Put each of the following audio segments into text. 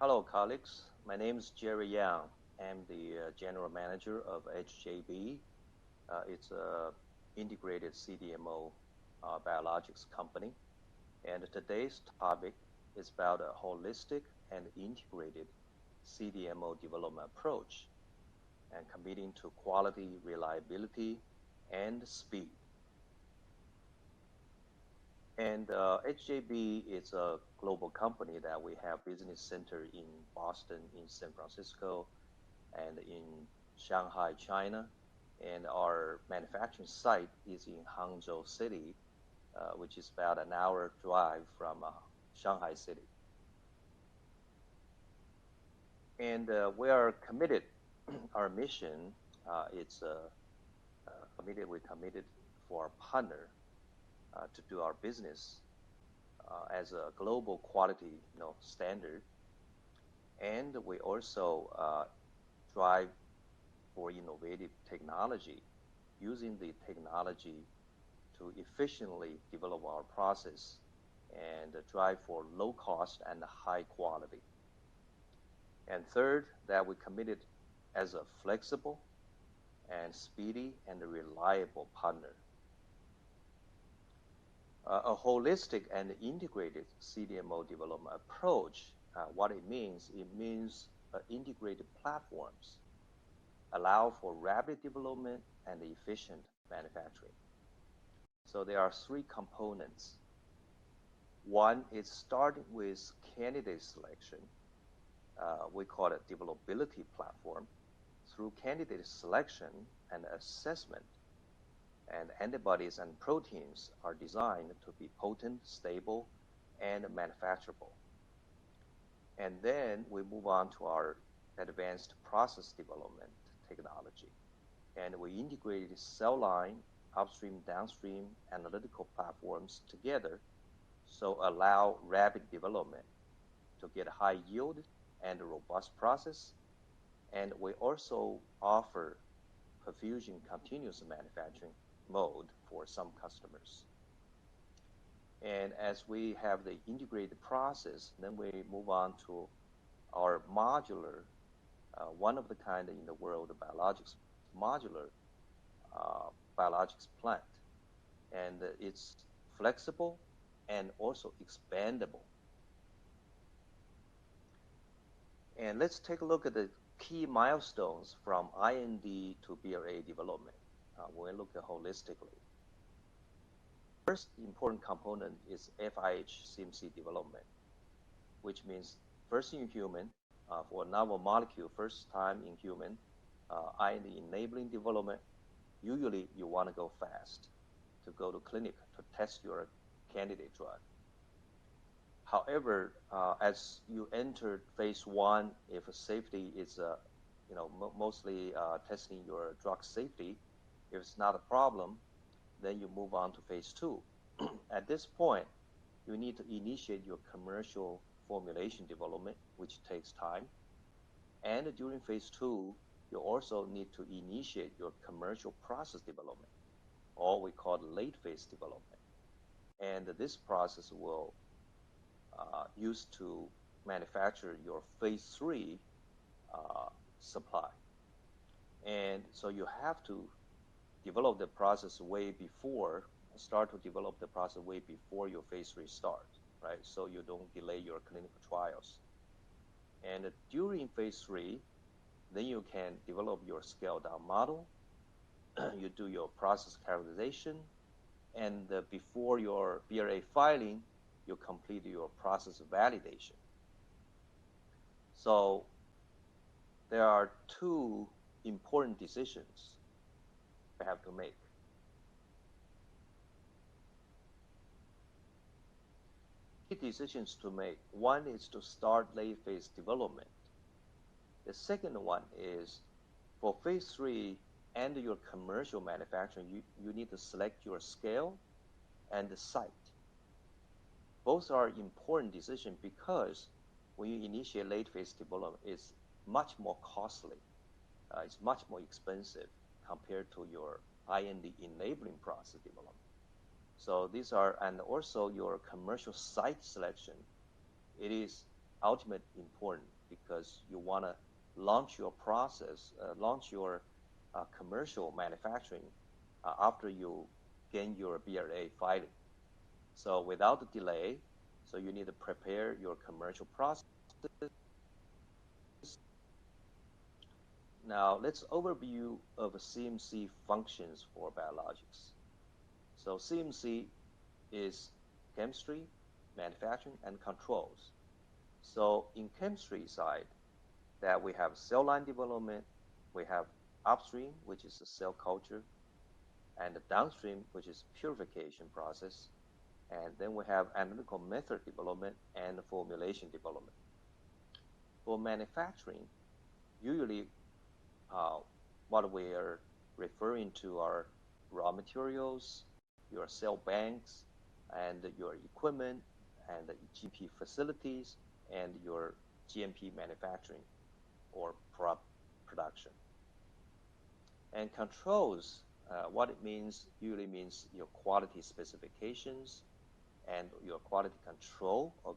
Hello, colleagues. My name is Jerry Yang. I'm the General Manager of HJB. It's a integrated CDMO biologics company. And today's topic is about a holistic and integrated CDMO development approach and committing to quality, reliability, and speed. And HJB is a global company that we have business center in Boston, in San Francisco, and in Shanghai, China. And our manufacturing site is in Hangzhou City, which is about an hour drive from Shanghai City. And we are committed. Our mission is we're committed for our partner to do our business as a global quality standard. And we also drive for innovative technology, using the technology to efficiently develop our process and drive for low cost and high quality. And third, that we committed as a flexible and speedy and reliable partner. A holistic and integrated CDMO development approach, what it means integrated platforms allow for rapid development and efficient manufacturing. So there are three components. One is starting with candidate selection. We call it developability platform. Through candidate selection and assessment, and antibodies and proteins are designed to be potent, stable, and manufacturable. And then we move on to our advanced process development technology. And we integrated cell line, upstream, downstream, analytical platforms together, so allow rapid development to get high yield and robust process. And we also offer perfusion continuous manufacturing mode for some customers. And as we have the integrated process, then we move on to our modular, one of the kind in the world of biologics, modular biologics plant. And it's flexible and also expandable. And let's take a look at the key milestones from IND to BLA development. When we look at holistically. First important component is FIH CMC development, which means first in human for a novel molecule, first time in human, IND enabling development. Usually you want to go fast to go to clinic to test your candidate drug. However, as you enter phase one, if safety is mostly testing your drug safety, if it's not a problem, then you move on to phase two. At this point, you need to initiate your commercial formulation development, which takes time. And during phase two, you also need to initiate your commercial process development, or we call late phase development. And this process will use to manufacture your phase three supply. And so you have to develop the process start to develop the process way before your phase three start, right? So you don't delay your clinical trials. And during phase three, then you can develop your scaled down model. You do your process characterization, and before your BLA filing, you complete your process validation. So there are two important decisions we have to make. Key decisions to make. One is to start late phase development. The second one is for phase three and your commercial manufacturing, you need to select your scale and the site. Both are important decisions because when you initiate late phase development, it's much more costly. It's much more expensive compared to your IND enabling process development. So these are, and also your commercial site selection. It is ultimate important because you want to launch your process, launch your commercial manufacturing after you gain your BLA filing. So without delay, so you need to prepare your commercial process. Now let's overview of CMC functions for biologics. So CMC is chemistry, manufacturing, and controls. So in chemistry side, that we have cell line development, we have upstream, which is the cell culture, and the downstream, which is purification process, and then we have analytical method development and formulation development. For manufacturing, usually what we are referring to are raw materials, your cell banks, and your equipment, and the GMP facilities, and your GMP manufacturing or production. And controls, what it means, usually means your quality specifications and your quality control of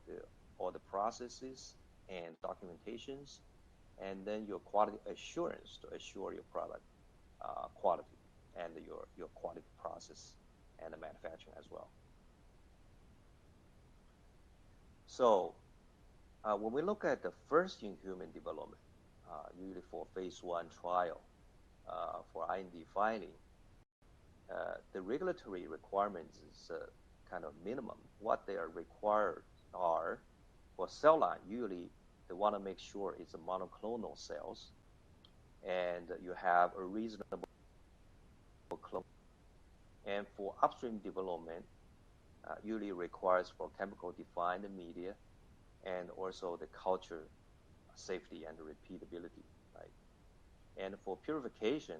all the processes and documentations, and then your quality assurance to assure your product quality and your quality process and the manufacturing as well. So when we look at the first in human development, usually for phase 1 trial for IND filing, the regulatory requirements is kind of minimum. What they are required are for cell line, usually they want to make sure it's a monoclonal cells and you have a reasonable clone. And for upstream development, usually requires for chemical defined media and also the culture safety and repeatability, right? And for purification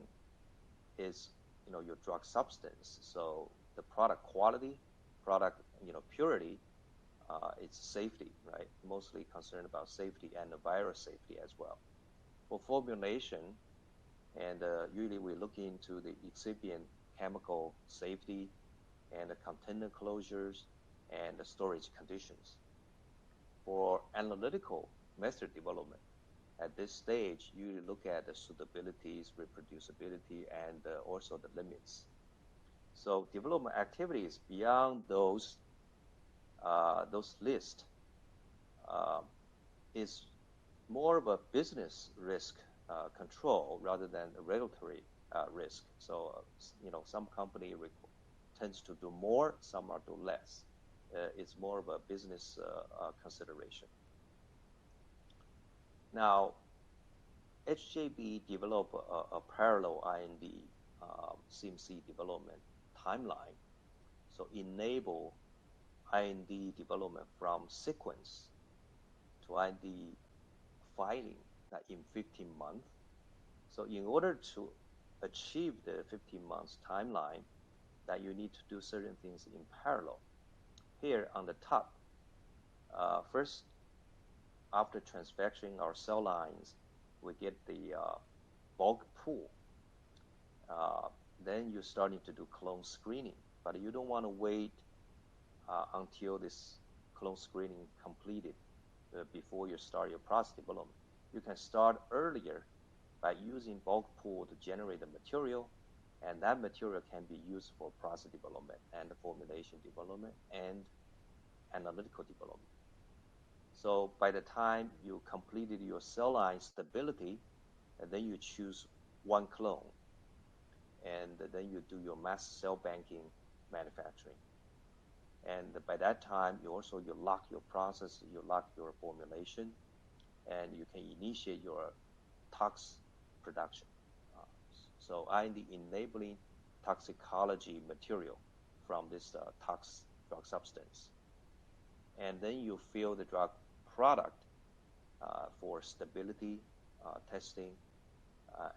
is your drug substance. So the product quality, product purity, it's safety, right? Mostly concerned about safety and the virus safety as well. For formulation, and usually we look into the excipient chemical safety and the container closures and the storage conditions. For analytical method development, at this stage, you look at the suitabilities, reproducibility, and also the limits. So development activities beyond those lists is more of a business risk control rather than a regulatory risk. So some company tends to do more, some are do less. It's more of a business consideration. Now, HJB developed a parallel IND CMC development timeline, so enable IND development from sequence to IND filing in 15 months. So in order to achieve the 15 months timeline, that you need to do certain things in parallel. Here on the top, first, after transfecting our cell lines, we get the bulk pool. Then you're starting to do clone screening, but you don't want to wait until this clone screening completed before you start your process development. You can start earlier by using bulk pool to generate the material, and that material can be used for process development and formulation development and analytical development. So by the time you completed your cell line stability, and then you choose one clone, and then you do your mass cell banking manufacturing. And by that time, you lock your process, you lock your formulation, and you can initiate your tox production. So IND enabling toxicology material from this tox drug substance. And then you fill the drug product for stability testing,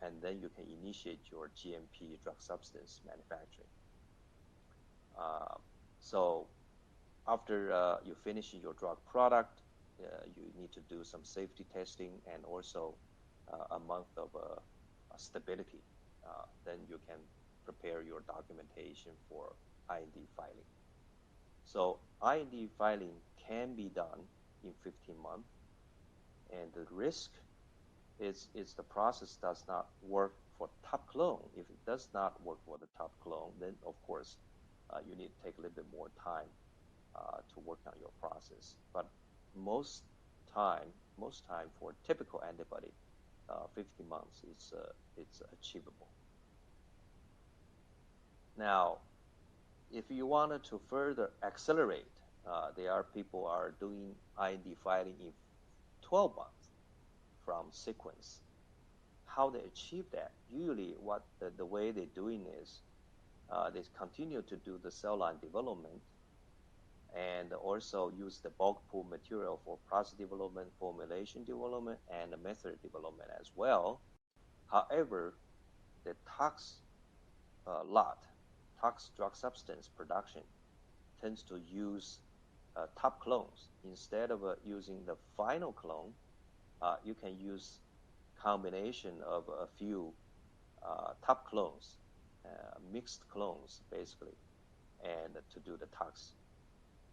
and then you can initiate your GMP drug substance manufacturing. So after you finish your drug product, you need to do some safety testing and also a month of stability. Then you can prepare your documentation for IND filing. So IND filing can be done in 15 months, And the risk is the process does not work for top clone. If it does not work for the top clone, then of course you need to take a little bit more time to work on your process. But most time for typical antibody, 15 months it's achievable. Now, if you wanted to further accelerate, there are people are doing IND filing in 12 months from sequence. How they achieve that? Usually, what the way they're doing is they continue to do the cell line development and also use the bulk pool material for process development, formulation development, and the method development as well. However, the tox drug substance production tends to use top clones. Instead of using the final clone, you can use combination of a few top clones, mixed clones basically, and to do the tox.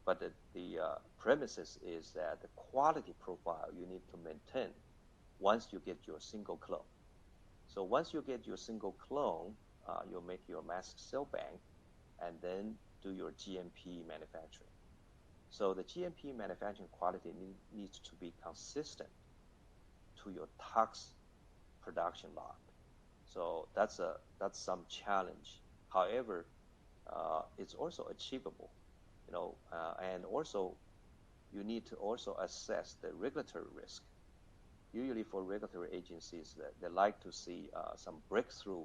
But the premises is that the quality profile you need to maintain once you get your single clone. So once you get your single clone, you'll make your master cell bank and then do your GMP manufacturing. So the GMP manufacturing quality needs to be consistent to your tox production lot. So that's some challenge. However, it's also achievable, and also you need to also assess the regulatory risk. Usually for regulatory agencies, they like to see some breakthrough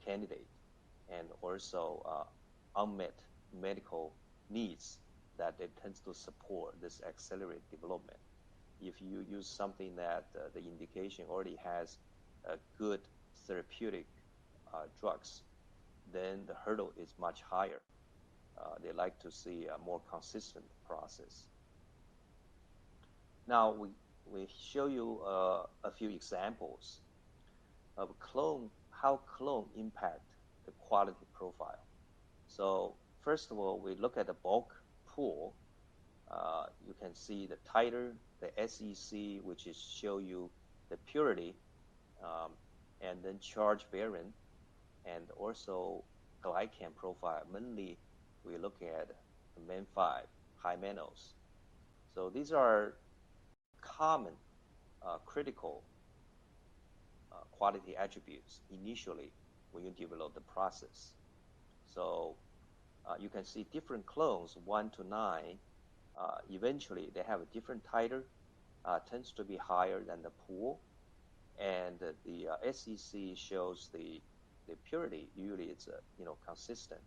candidate and also unmet medical needs that it tends to support this accelerated development. If you use something that the indication already has good therapeutic drugs, then the hurdle is much higher. They like to see a more consistent process. Now we show you a few examples of how clone impact the quality profile. So first of all, we look at the bulk pool. You can see the titer, the SEC, which is show you the purity, and then charge variant, and also glycan profile. Mainly, we look at the MAN5, high mannose. So these are common critical quality attributes initially when you develop the process. So you can see different clones, 1 to 9, eventually they have a different titer, tends to be higher than the pool, and the SEC shows the purity. Usually it's consistent,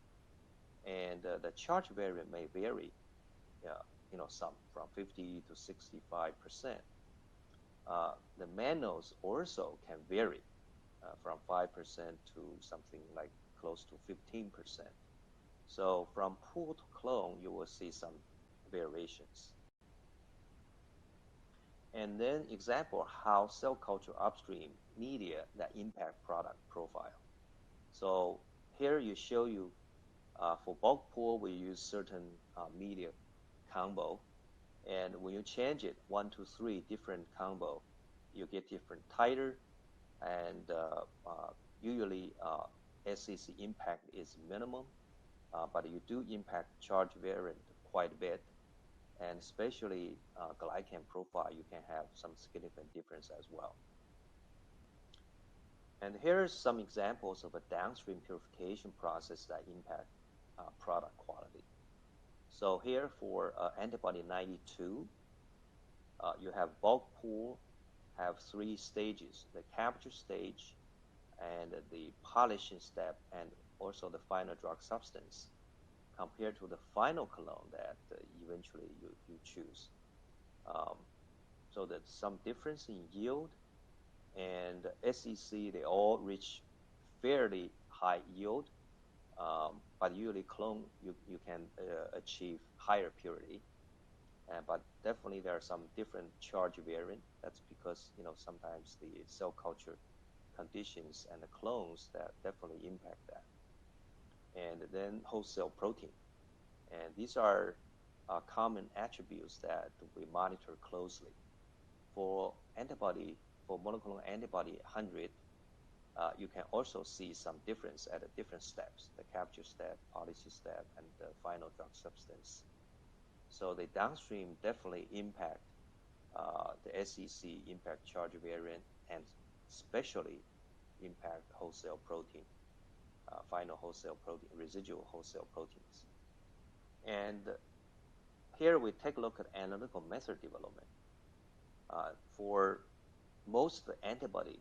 and the charge variant may vary, some from 50 to 65%. The mannose also can vary from 5% to something like close to 15%. So from pool to clone, you will see some variations. And then example how cell culture upstream media that impact product profile. So here you show you for bulk pool, we use certain media combo. And when you change it, 1 to 3 different combo, you get different titer, and usually SEC impact is minimum, but you do impact charge variant quite a bit, and especially glycan profile, you can have some significant difference as well. And here's some examples of a downstream purification process that impact product quality. So here for antibody 92, you have bulk pool, have 3 stages: the capture stage, and the polishing step, and also the final drug substance, compared to the final clone that eventually you choose. So there's some difference in yield, and SEC, they all reach fairly high yield, but usually clone, you can achieve higher purity. But definitely there are some different charge variant. That's because sometimes the cell culture conditions and the clones that definitely impact that. And then host cell protein. And these are common attributes that we monitor closely. for antibody, for monoclonal antibody 100, you can also see some difference at the different steps, the capture step, policy step, and the final drug substance. So the downstream definitely impact the SEC, impact charge variant, and especially impact wholesale protein, final wholesale protein, residual wholesale proteins. And here we take a look at analytical method development. For most antibody,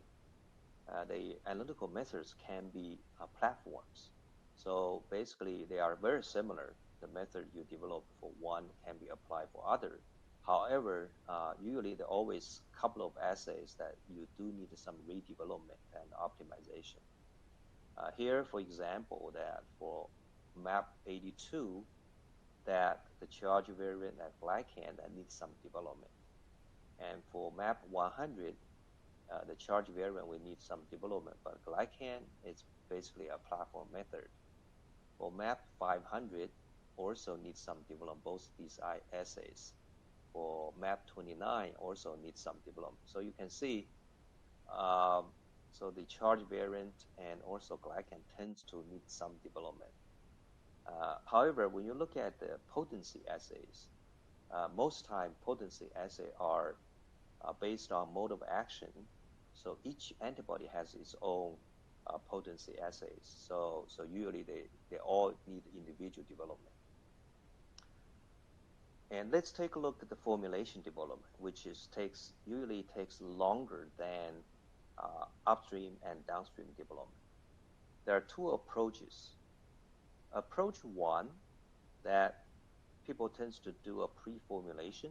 the analytical methods can be platforms. So basically, they are very similar. The method you develop for one can be applied for other. However, usually there are always a couple of assays that you do need some redevelopment and optimization. Here, for example, that for MAP82, that the charge variant at glycan that needs some development. And for MAP100, the charge variant will need some development, but glycan is basically a platform method. For MAP500, also needs some development, both these assays. For MAP29, also needs some development. So you can see, so the charge variant and also glycan tends to need some development. However, when you look at the potency assays, most time potency assays are based on mode of action. So each antibody has its own potency assays. So usually they all need individual development. And let's take a look at the formulation development, which usually takes longer than upstream and downstream development. There are two approaches. Approach one, that people tends to do a pre-formulation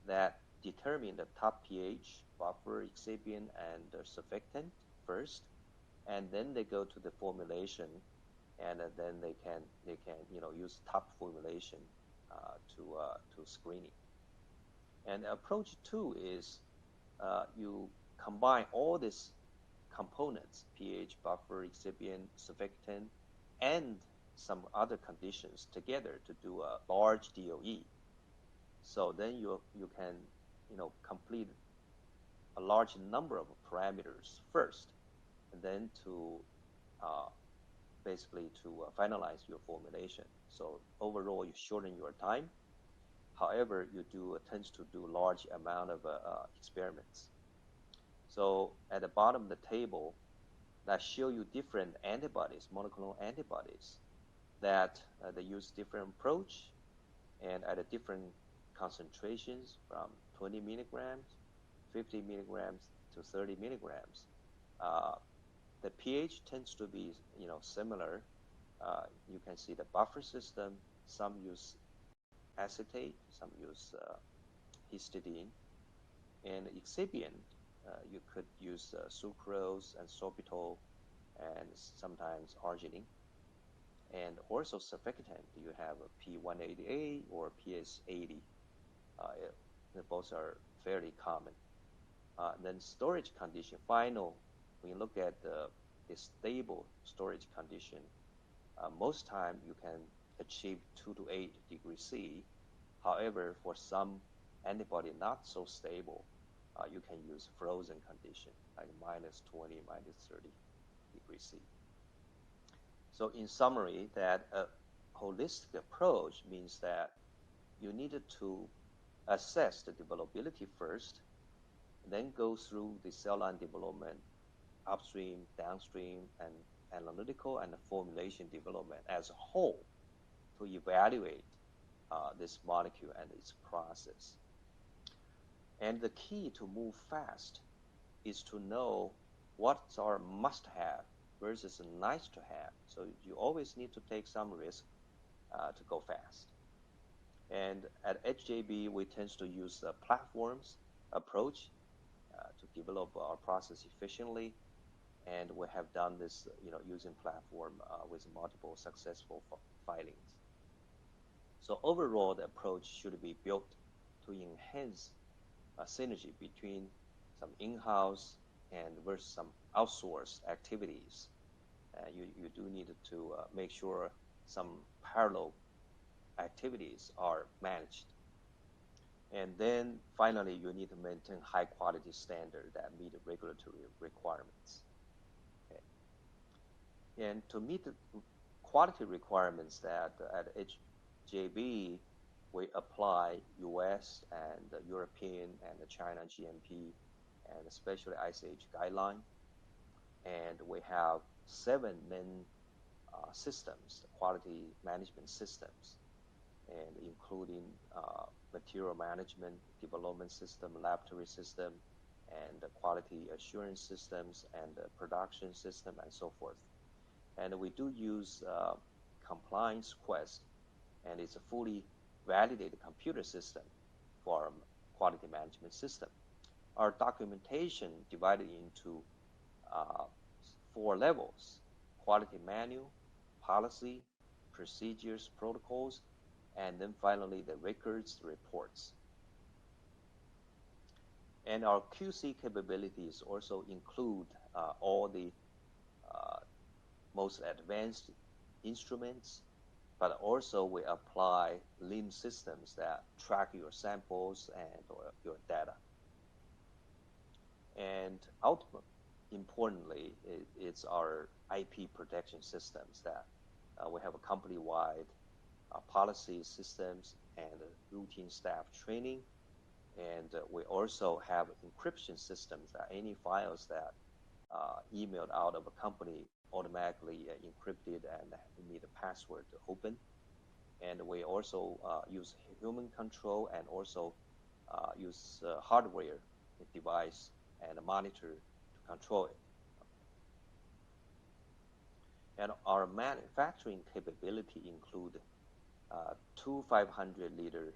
that determine the top pH, buffer, excipient, and surfactant first, and then they go to the formulation, and then they can use top formulation to screening. And approach two is you combine all these components, pH, buffer, excipient, surfactant, and some other conditions together to do a large DOE. So then you can complete a large number of parameters first, and then to basically to finalize your formulation. So overall, you shorten your time. However, you tends to do large amount of experiments. So at the bottom of the table, that show you different antibodies, monoclonal antibodies, that they use different approach and at a different concentrations from 20 milligrams, 50 milligrams to 30 milligrams. The pH tends to be similar. You can see the buffer system. Some use acetate, some use histidine, and excipient. You could use sucrose and sorbitol, and sometimes arginine. And also surfactant, you have a P180A or PS80. Both are fairly common. Then storage condition, final, when you look at the stable storage condition, most time you can achieve 2 to 8 degrees C. However, for some antibody not so stable, you can use frozen condition, like -20, -30 degrees C. So in summary, that a holistic approach means that you needed to assess the developability first, then go through the cell line development, upstream, downstream, and analytical and formulation development as a whole to evaluate this molecule and its process. And the key to move fast is to know what's our must-have versus a nice-to-have. So you always need to take some risk to go fast. And at HJB, we tend to use a platforms approach to develop our process efficiently. And we have done this, using platform with multiple successful filings. So overall, the approach should be built to enhance synergy between some in-house and versus some outsourced activities. You do need to make sure some parallel activities are managed. And then finally, you need to maintain high quality standard that meet the regulatory requirements. Okay. And to meet the quality requirements that at HJB, we apply US and European and the China GMP and especially ICH guideline. And we have 7 main systems, quality management systems, and including material management, development system, laboratory system, and quality assurance systems, and production system, and so forth. And we do use Compliance Quest, and it's a fully validated computer system for our quality management system. Our documentation divided into 4 levels: quality manual, policy, procedures, protocols, and then finally the records, reports. And our QC capabilities also include all the most advanced instruments, but also we apply LIMS systems that track your samples and or your data. And ultimately, importantly, it's our IP protection systems that we have a company-wide policy systems and routine staff training. And we also have encryption systems that any files that emailed out of a company automatically encrypted and need a password to open. And we also use human control and also use hardware device and a monitor to control it. And our manufacturing capability include 2 500-liter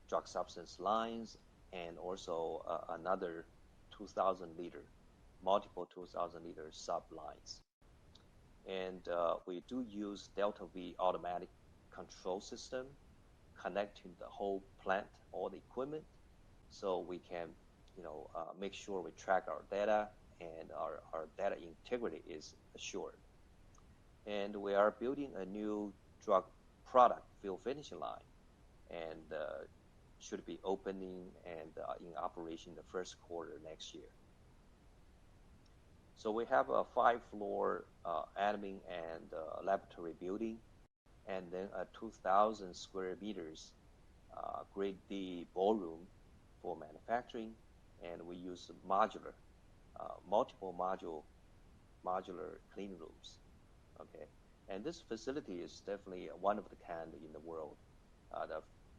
drug substance lines and also another 2,000-liter, multiple 2,000-liter sub lines. And we do use Delta V automatic control system connecting the whole plant, all the equipment, so we can make sure we track our data and our data integrity is assured. And we are building a new drug product fill finish line, and should be opening and in operation the first quarter next year. So we have a 5-floor admin and laboratory building, and then a 2,000 square meters grade D ballroom for manufacturing, and we use modular, multiple modular clean rooms. Okay, and this facility is definitely one of the kind in the world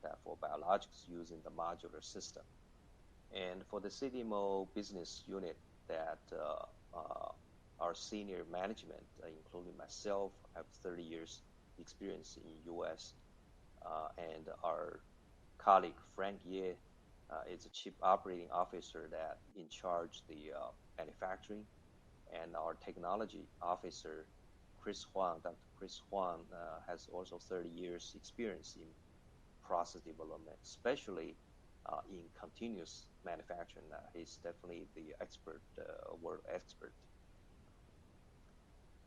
that for biologics using the modular system. And for the CDMO business unit, that our senior management, including myself, have 30 years experience in U.S. And our colleague Frank Ye is the chief operating officer that in charge the manufacturing, and our technology officer Dr. Chris Huang has also 30 years experience in process development, especially in continuous manufacturing. He's definitely the expert, world expert.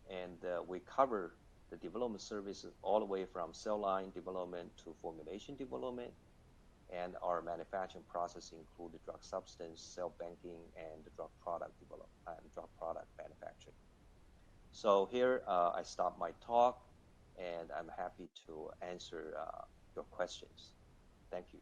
And we cover the development services all the way from cell line development to formulation development. And our manufacturing process include the drug substance, cell banking, and the drug product development and drug product manufacturing. So here I stop my talk, and I'm happy to answer your questions. Thank you.